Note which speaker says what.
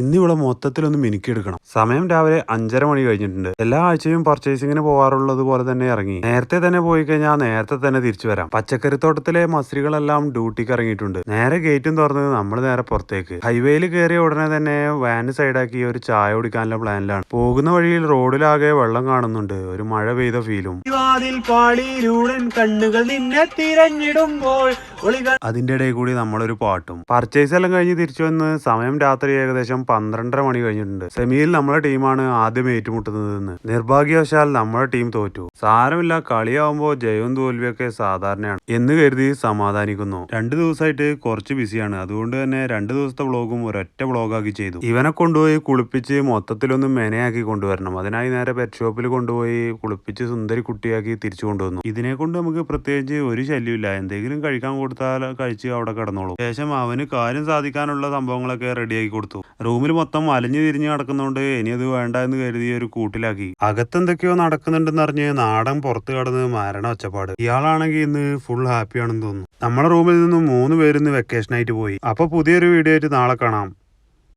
Speaker 1: ഇന്ന് ഇവിടെ മൊത്തത്തിലൊന്ന് മിനുക്കിയെടുക്കണം. സമയം രാവിലെ 5:30 മണി കഴിഞ്ഞിട്ടുണ്ട്. എല്ലാ ആഴ്ചയും പർച്ചേസിങ്ങിന് പോകാറുള്ളത് പോലെ തന്നെ ഇറങ്ങി. നേരത്തെ തന്നെ പോയി കഴിഞ്ഞാൽ നേരത്തെ തന്നെ തിരിച്ചു വരാം. പച്ചക്കറിത്തോട്ടത്തിലെ മസ്രികളെല്ലാം ഡ്യൂട്ടിക്ക് ഇറങ്ങിയിട്ടുണ്ട്. നേരെ ഗേറ്റും തുറന്ന് നമ്മൾ നേരെ പുറത്തേക്ക്. ഹൈവേയിൽ കയറിയ ഉടനെ തന്നെ വാന് സൈഡാക്കി ഒരു ചായ കുടിക്കാനുള്ള പ്ലാനിലാണ്. പോകുന്ന വഴിയിൽ റോഡിലാകെ വെള്ളം കാണുന്നുണ്ട്. ഒരു മഴ പെയ്ത ഫീലും. കണ്ണുകൾ നിന്നെ തിരഞ്ഞിടുമ്പോൾ അതിന്റെ ഇടയിൽ കൂടി നമ്മളൊരു പാട്ടും. പർച്ചേസ് എല്ലാം കഴിഞ്ഞ് തിരിച്ചു വന്ന് സമയം രാത്രി ഏകദേശം 12:30 മണി കഴിഞ്ഞിട്ടുണ്ട്. സെമിയിൽ നമ്മളെ ടീമാണ് ആദ്യം ഏറ്റുമുട്ടുന്നതെന്ന്. നിർഭാഗ്യവശാൽ നമ്മുടെ ടീം തോറ്റു. സാരമില്ല, കളിയാവുമ്പോൾ ജയവും തോൽവിയൊക്കെ സാധാരണയാണ് എന്ന് കരുതി സമാധാനിക്കുന്നു. 2 ദിവസമായിട്ട് കുറച്ച് ബിസിയാണ്. അതുകൊണ്ട് തന്നെ 2 ദിവസത്തെ വ്ളോഗും ഒരൊറ്റ വ്ളോഗാക്കി ചെയ്തു. ഇവനെ കൊണ്ടുപോയി കുളിപ്പിച്ച് മൊത്തത്തിലൊന്ന് മെനയാക്കി കൊണ്ടുവരണം. അതിനായി നേരെ പെറ്റ് ഷോപ്പിൽ കൊണ്ടുപോയി കുളിപ്പിച്ച് സുന്ദരി കുട്ടിയാക്കി തിരിച്ചു കൊണ്ടുവന്നു. ഇതിനെ കൊണ്ട് നമുക്ക് പ്രത്യേകിച്ച് ഒരു ശല്യമില്ല. എന്തെങ്കിലും കഴിക്കാൻ കൊടുത്താൽ കഴിച്ച് അവിടെ കിടന്നോളൂ. ശേഷം അവന് കാര്യം സാധിക്കാനുള്ള സംഭവങ്ങളൊക്കെ റെഡിയാക്കി കൊടുത്തു. റൂമിൽ മൊത്തം അലഞ്ഞു തിരിഞ്ഞ് നടക്കുന്നതുകൊണ്ട് ഇനി അത് വേണ്ട എന്ന് കരുതി ഒരു കൂട്ടിലാക്കി. അകത്തെന്തൊക്കെയോ നടക്കുന്നുണ്ടെന്ന് അറിഞ്ഞ് നാടൻ പുറത്ത് കടന്ന് മരണ ഒച്ചപ്പാട്. ഇയാളാണെങ്കിൽ ഇന്ന് ഫുൾ ഹാപ്പിയാണെന്ന് തോന്നുന്നു. നമ്മുടെ റൂമിൽ നിന്ന് 3 പേര് ഇന്ന് വെക്കേഷനായിട്ട് പോയി. അപ്പൊ പുതിയൊരു വീഡിയോ ആയിട്ട് നാളെ കാണാം.